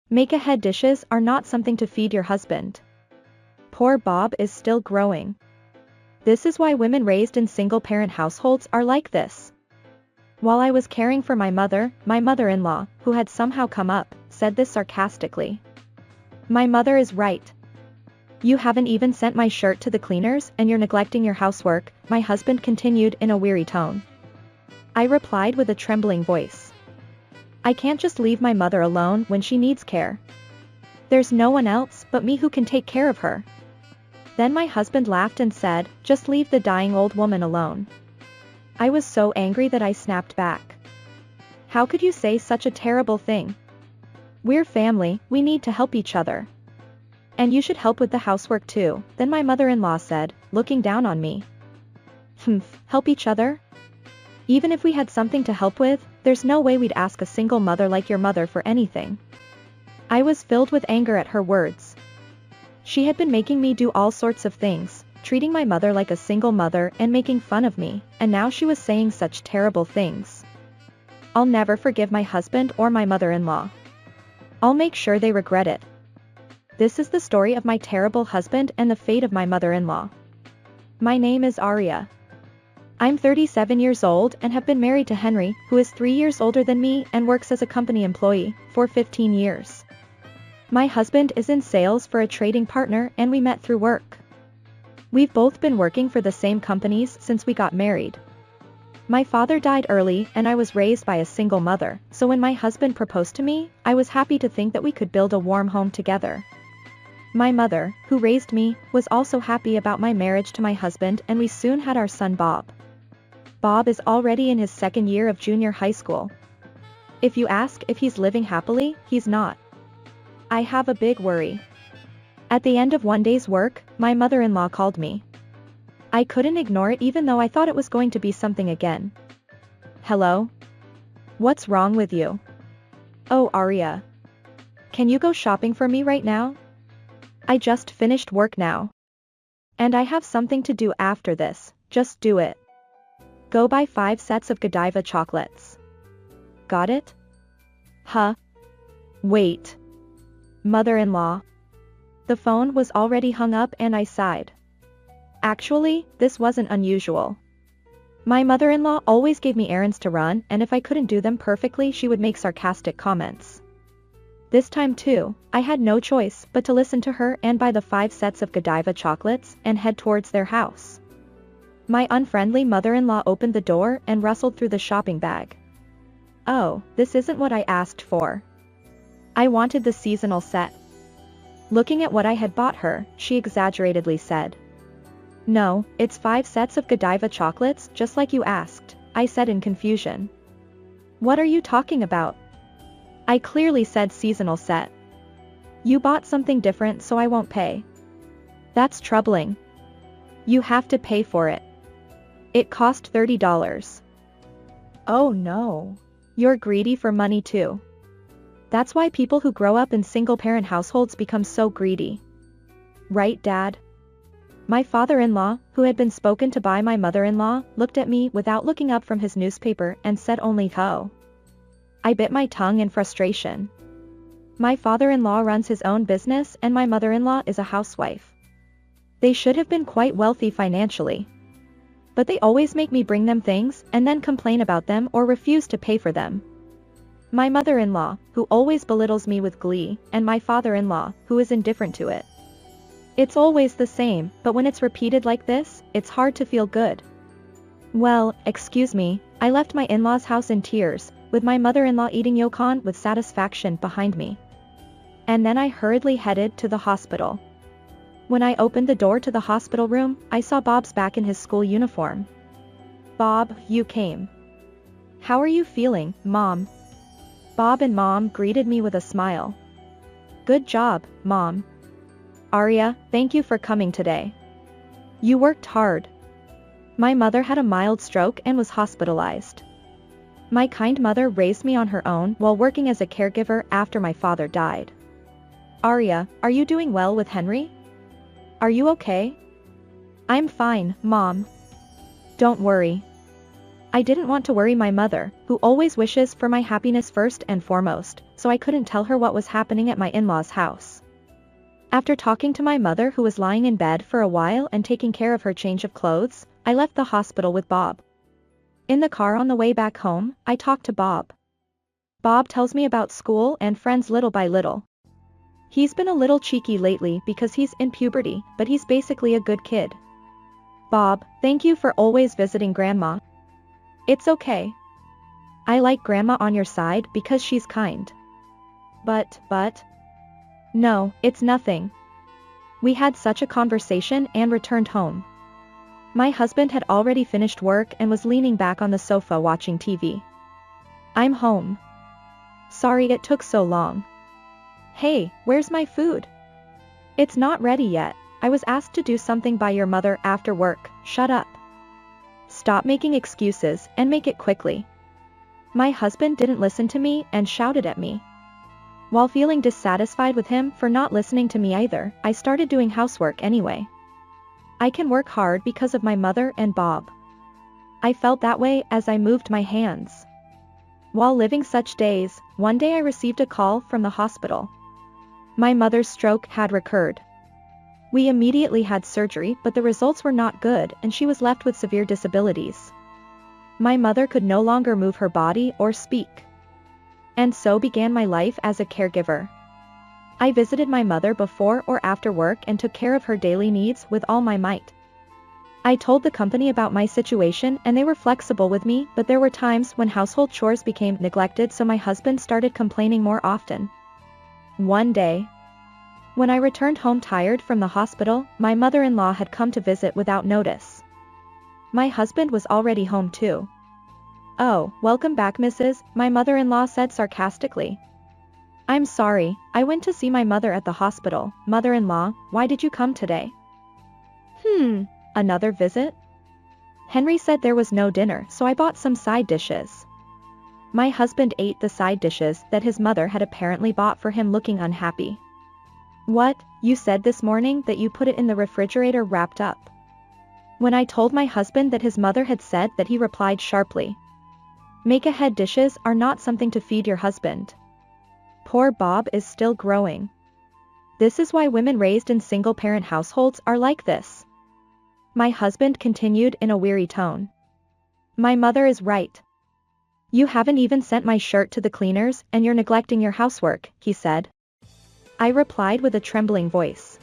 Make-ahead dishes are not something to feed your husband. Poor Bob is still growing. This is why women raised in single-parent households are like this. While I was caring for my mother-in-law, who had somehow come up, said this sarcastically. My mother is right. You haven't even sent my shirt to the cleaners and you're neglecting your housework, my husband continued in a weary tone. I replied with a trembling voice. I can't just leave my mother alone when she needs care. There's no one else but me who can take care of her. Then my husband laughed and said, just leave the dying old woman alone. I was so angry that I snapped back. How could you say such a terrible thing? We're family, we need to help each other. And you should help with the housework too, then my mother-in-law said, looking down on me. Help each other? Even if we had something to help with, there's no way we'd ask a single mother like your mother for anything. I was filled with anger at her words. She had been making me do all sorts of things, treating my mother like a single mother and making fun of me, and now she was saying such terrible things. I'll never forgive my husband or my mother-in-law. I'll make sure they regret it. This is the story of my terrible husband and the fate of my mother-in-law. My name is Aria. I'm 37 years old and have been married to Henry, who is 3 years older than me and works as a company employee, for 15 years. My husband is in sales for a trading partner and we met through work. We've both been working for the same companies since we got married. My father died early and I was raised by a single mother, so when my husband proposed to me, I was happy to think that we could build a warm home together. My mother, who raised me, was also happy about my marriage to my husband and we soon had our son Bob. Bob is already in his second year of junior high school. If you ask if he's living happily, he's not. I have a big worry. At the end of one day's work, my mother-in-law called me. I couldn't ignore it even though I thought it was going to be something again. Hello? What's wrong with you? Oh, Aria. Can you go shopping for me right now? I just finished work now. And I have something to do after this, just do it. Go buy 5 sets of Godiva chocolates. Got it? Huh? Wait. Mother-in-law. The phone was already hung up and I sighed. Actually, this wasn't unusual. My mother-in-law always gave me errands to run and if I couldn't do them perfectly she would make sarcastic comments. This time too, I had no choice but to listen to her and buy the 5 sets of Godiva chocolates and head towards their house. My unfriendly mother-in-law opened the door and rustled through the shopping bag. Oh, this isn't what I asked for. I wanted the seasonal set. Looking at what I had bought her, she exaggeratedly said. No, it's 5 sets of Godiva chocolates just like you asked, I said in confusion. What are you talking about? I clearly said seasonal set. You bought something different so I won't pay. That's troubling. You have to pay for it. It cost $30. Oh no. You're greedy for money too. That's why people who grow up in single-parent households become so greedy. Right, Dad? My father-in-law, who had been spoken to by my mother-in-law, looked at me without looking up from his newspaper and said only "Ho." I bit my tongue in frustration. My father-in-law runs his own business and my mother-in-law is a housewife. They should have been quite wealthy financially. But they always make me bring them things and then complain about them or refuse to pay for them. My mother-in-law, who always belittles me with glee, and my father-in-law, who is indifferent to it. It's always the same, but when it's repeated like this, it's hard to feel good. Well, excuse me, I left my in-laws' house in tears, with my mother-in-law eating yokon with satisfaction behind me. And then I hurriedly headed to the hospital. When I opened the door to the hospital room, I saw Bob's back in his school uniform. Bob, you came. How are you feeling, Mom? Bob and Mom greeted me with a smile. Good job, Mom. Aria, thank you for coming today. You worked hard. My mother had a mild stroke and was hospitalized. My kind mother raised me on her own while working as a caregiver after my father died. Aria, are you doing well with Henry? Are you okay? I'm fine, Mom. Don't worry. I didn't want to worry my mother, who always wishes for my happiness first and foremost, so I couldn't tell her what was happening at my in-laws' house. After talking to my mother, who was lying in bed for a while and taking care of her change of clothes, I left the hospital with Bob. In the car on the way back home, I talked to Bob. Bob tells me about school and friends little by little. He's been a little cheeky lately because he's in puberty, but he's basically a good kid. Bob, thank you for always visiting Grandma. It's okay. I like Grandma on your side because she's kind. But. No, it's nothing. We had such a conversation and returned home. My husband had already finished work and was leaning back on the sofa watching TV. I'm home. Sorry it took so long. Hey, where's my food? It's not ready yet. I was asked to do something by your mother after work. Shut up. Stop making excuses and make it quickly. My husband didn't listen to me and shouted at me. While feeling dissatisfied with him for not listening to me either, I started doing housework anyway. I can work hard because of my mother and Bob. I felt that way as I moved my hands. While living such days, one day I received a call from the hospital. My mother's stroke had recurred. We immediately had surgery, but the results were not good and she was left with severe disabilities. My mother could no longer move her body or speak. And so began my life as a caregiver. I visited my mother before or after work and took care of her daily needs with all my might. I told the company about my situation and they were flexible with me, but there were times when household chores became neglected, so my husband started complaining more often. One day, when I returned home tired from the hospital, my mother-in-law had come to visit without notice. My husband was already home too. Oh, welcome back, Mrs., my mother-in-law said sarcastically. I'm sorry, I went to see my mother at the hospital. Mother-in-law, why did you come today? Another visit? Henry said there was no dinner, so I bought some side dishes. My husband ate the side dishes that his mother had apparently bought for him, looking unhappy. What, you said this morning that you put it in the refrigerator wrapped up? When I told my husband that his mother had said that, he replied sharply. Make-ahead dishes are not something to feed your husband. Poor Bob is still growing. This is why women raised in single-parent households are like this. My husband continued in a weary tone. My mother is right. You haven't even sent my shirt to the cleaners and you're neglecting your housework, he said. I replied with a trembling voice.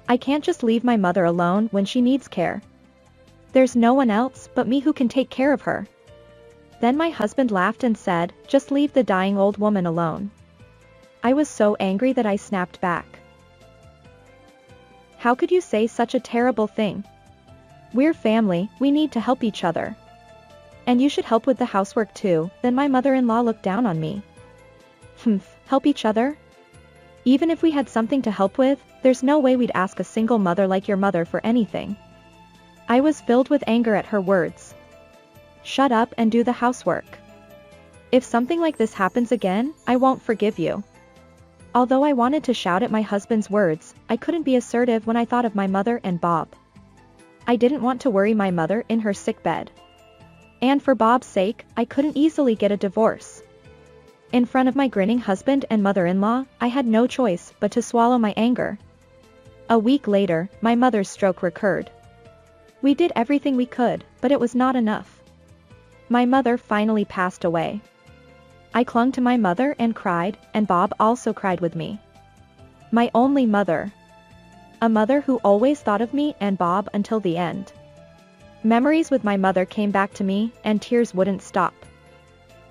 I can't just leave my mother alone when she needs care. There's no one else but me who can take care of her. Then my husband laughed and said, just leave the dying old woman alone. I was so angry that I snapped back. How could you say such a terrible thing? We're family, we need to help each other. And you should help with the housework too. Then my mother-in-law looked down on me. Help each other? Even if we had something to help with, there's no way we'd ask a single mother like your mother for anything. I was filled with anger at her words. Shut up and do the housework. If something like this happens again, I won't forgive you. Although I wanted to shout at my husband's words, I couldn't be assertive when I thought of my mother and Bob. I didn't want to worry my mother in her sickbed. And for Bob's sake, I couldn't easily get a divorce. In front of my grinning husband and mother-in-law, I had no choice but to swallow my anger. A week later, my mother's stroke recurred. We did everything we could, but it was not enough. My mother finally passed away. I clung to my mother and cried, and Bob also cried with me. My only mother. A mother who always thought of me and Bob until the end. Memories with my mother came back to me, and tears wouldn't stop.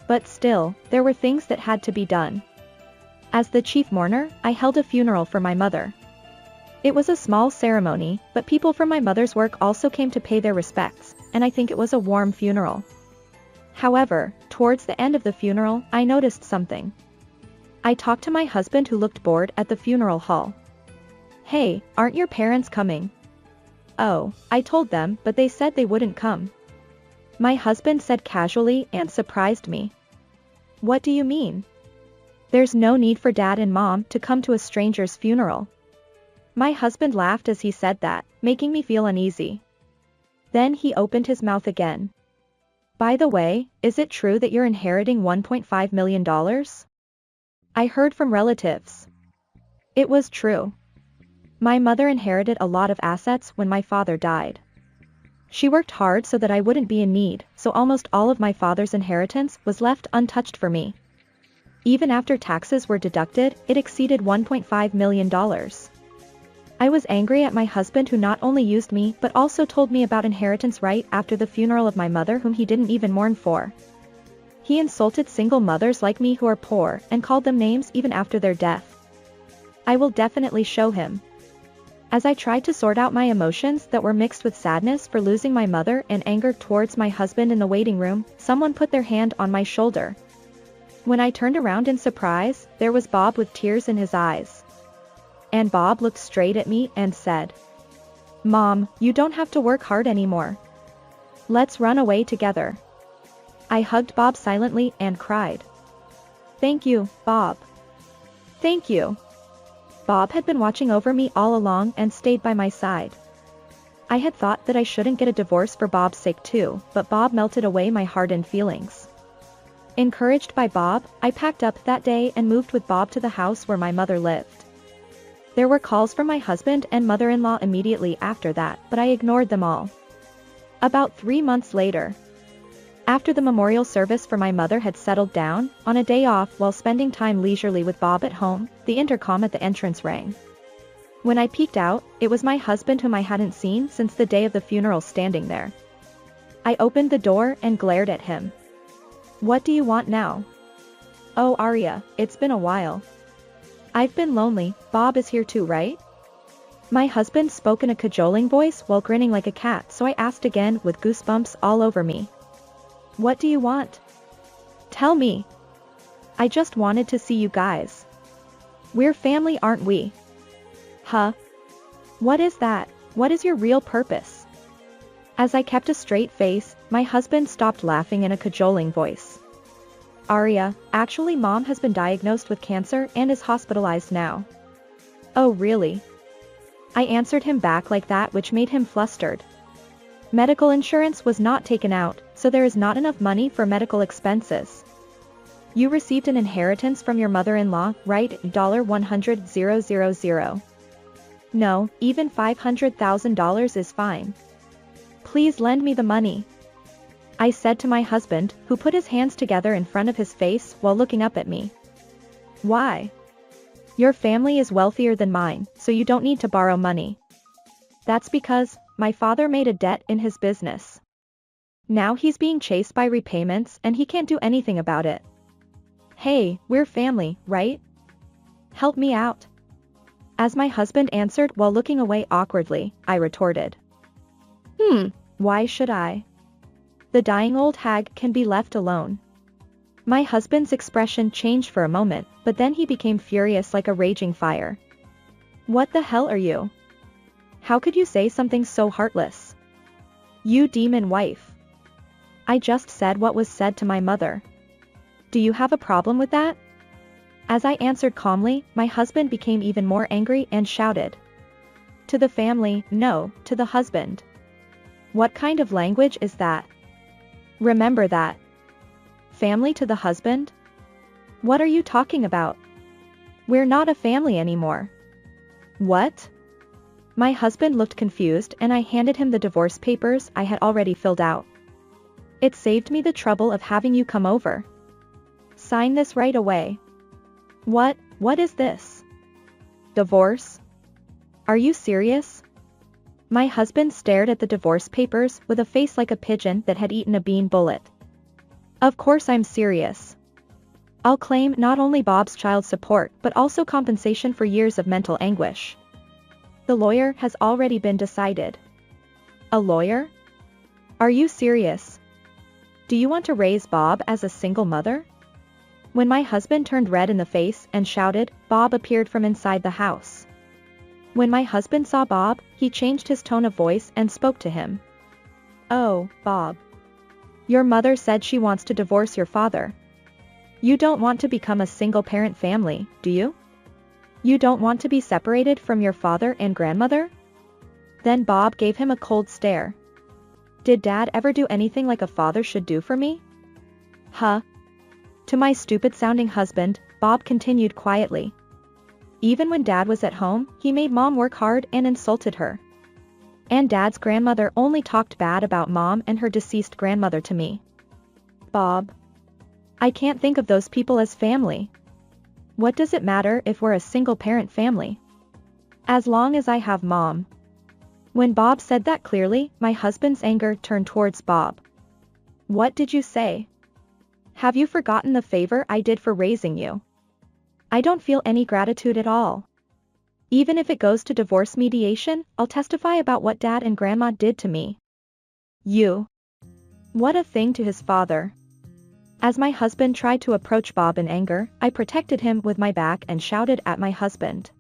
But still, there were things that had to be done. As the chief mourner, I held a funeral for my mother. It was a small ceremony, but people from my mother's work also came to pay their respects, and I think it was a warm funeral. However, towards the end of the funeral, I noticed something. I talked to my husband, who looked bored at the funeral hall. Hey, aren't your parents coming? Oh, I told them, but they said they wouldn't come. My husband said casually and surprised me. What do you mean? There's no need for Dad and Mom to come to a stranger's funeral. My husband laughed as he said that, making me feel uneasy. Then he opened his mouth again. By the way, is it true that you're inheriting $1.5 million? I heard from relatives. It was true. My mother inherited a lot of assets when my father died. She worked hard so that I wouldn't be in need, so almost all of my father's inheritance was left untouched for me. Even after taxes were deducted, it exceeded $1.5 million. I was angry at my husband who not only used me but also told me about inheritance right after the funeral of my mother whom he didn't even mourn for. He insulted single mothers like me who are poor and called them names even after their death. I will definitely show him. As I tried to sort out my emotions that were mixed with sadness for losing my mother and anger towards my husband in the waiting room, someone put their hand on my shoulder. When I turned around in surprise, there was Bob with tears in his eyes. And Bob looked straight at me and said, "Mom, you don't have to work hard anymore. Let's run away together." I hugged Bob silently and cried. "Thank you, Bob. Thank you." Bob had been watching over me all along and stayed by my side. I had thought that I shouldn't get a divorce for Bob's sake too, but Bob melted away my hardened feelings. Encouraged by Bob, I packed up that day and moved with Bob to the house where my mother lived. There were calls from my husband and mother-in-law immediately after that, but I ignored them all. About 3 months later, after the memorial service for my mother had settled down, on a day off while spending time leisurely with Bob at home, the intercom at the entrance rang. When I peeked out, it was my husband whom I hadn't seen since the day of the funeral standing there. I opened the door and glared at him. "What do you want now?" "Oh, Arya, it's been a while. I've been lonely. Bob is here too, right?" My husband spoke in a cajoling voice while grinning like a cat, so I asked again with goosebumps all over me. "What do you want? Tell me. I just wanted to see you guys. We're family, aren't we?" "Huh? What is that? What is your real purpose?" As I kept a straight face, my husband stopped laughing in a cajoling voice. "Arya, actually Mom has been diagnosed with cancer and is hospitalized now." "Oh really?" I answered him back like that, which made him flustered. "Medical insurance was not taken out, so there is not enough money for medical expenses." "You received an inheritance from your mother-in-law, right? $100,000. No, even $500,000 is fine. Please lend me the money," I said to my husband, who put his hands together in front of his face while looking up at me. "Why? Your family is wealthier than mine, so you don't need to borrow money." "That's because my father made a debt in his business. Now he's being chased by repayments and he can't do anything about it." "Hey, we're family, right? Help me out." As my husband answered while looking away awkwardly, I retorted. Why should I? The dying old hag can be left alone." My husband's expression changed for a moment, but then he became furious like a raging fire. "What the hell are you? How could you say something so heartless? You demon wife. I just said what was said to my mother. Do you have a problem with that?" As I answered calmly, my husband became even more angry and shouted. "To the family, no, to the husband. What kind of language is that? Remember that. Family to the husband? What are you talking about? We're not a family anymore." "What?" My husband looked confused and I handed him the divorce papers I had already filled out. "It saved me the trouble of having you come over. Sign this right away." What is this? Divorce? Are you serious?" My husband stared at the divorce papers with a face like a pigeon that had eaten a bean bullet. "Of course I'm serious. I'll claim not only Bob's child support but also compensation for years of mental anguish. The lawyer has already been decided." "A lawyer? Are you serious? Do you want to raise Bob as a single mother?" When my husband turned red in the face and shouted, Bob appeared from inside the house. When my husband saw Bob, he changed his tone of voice and spoke to him. "Oh, Bob. Your mother said she wants to divorce your father. You don't want to become a single-parent family, do you? You don't want to be separated from your father and grandmother?" Then Bob gave him a cold stare. Did Dad ever do anything like a father should do for me? Huh? To my stupid-sounding husband, Bob continued quietly. Even when Dad was at home, he made Mom work hard and insulted her. And Dad's grandmother only talked bad about Mom and her deceased grandmother to me. Bob. I can't think of those people as family. What does it matter if we're a single-parent family? As long as I have Mom. When Bob said that clearly, my husband's anger turned towards Bob. What did you say? Have you forgotten the favor I did for raising you? I don't feel any gratitude at all. Even if it goes to divorce mediation, I'll testify about what Dad and Grandma did to me. You. What a thing to his father. As my husband tried to approach Bob in anger, I protected him with my back and shouted at my husband.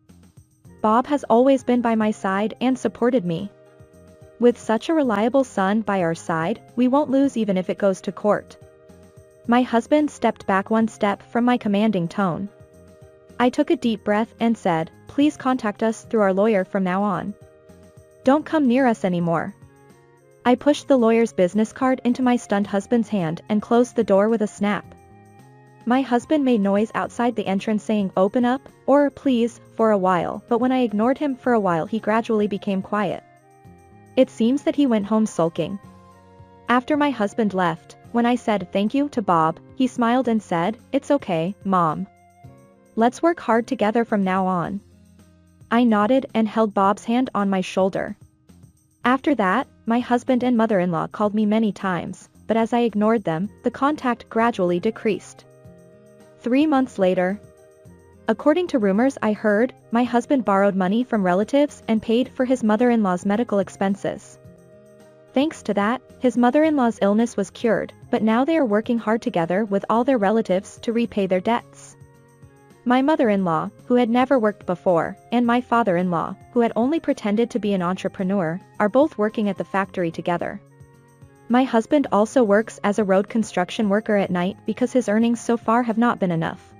Bob has always been by my side and supported me. With such a reliable son by our side, we won't lose even if it goes to court. My husband stepped back one step from my commanding tone. I took a deep breath and said, please contact us through our lawyer from now on. Don't come near us anymore. I pushed the lawyer's business card into my stunned husband's hand and closed the door with a snap. My husband made noise outside the entrance saying open up, or please, for a while, but when I ignored him for a while he gradually became quiet. It seems that he went home sulking. After my husband left, when I said thank you to Bob, he smiled and said, it's okay, Mom. Let's work hard together from now on. I nodded and held Bob's hand on my shoulder. After that, my husband and mother-in-law called me many times, but as I ignored them, the contact gradually decreased. 3 months later. According to rumors I heard, my husband borrowed money from relatives and paid for his mother-in-law's medical expenses. Thanks to that, his mother-in-law's illness was cured, but now they are working hard together with all their relatives to repay their debts. My mother-in-law, who had never worked before, and my father-in-law, who had only pretended to be an entrepreneur, are both working at the factory together. My husband also works as a road construction worker at night because his earnings so far have not been enough.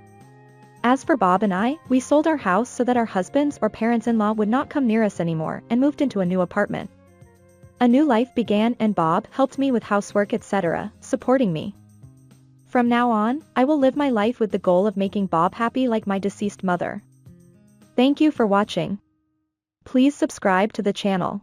As for Bob and I, we sold our house so that our husbands or parents-in-law would not come near us anymore and moved into a new apartment. A new life began and Bob helped me with housework etc., supporting me. From now on, I will live my life with the goal of making Bob happy like my deceased mother. Thank you for watching. Please subscribe to the channel.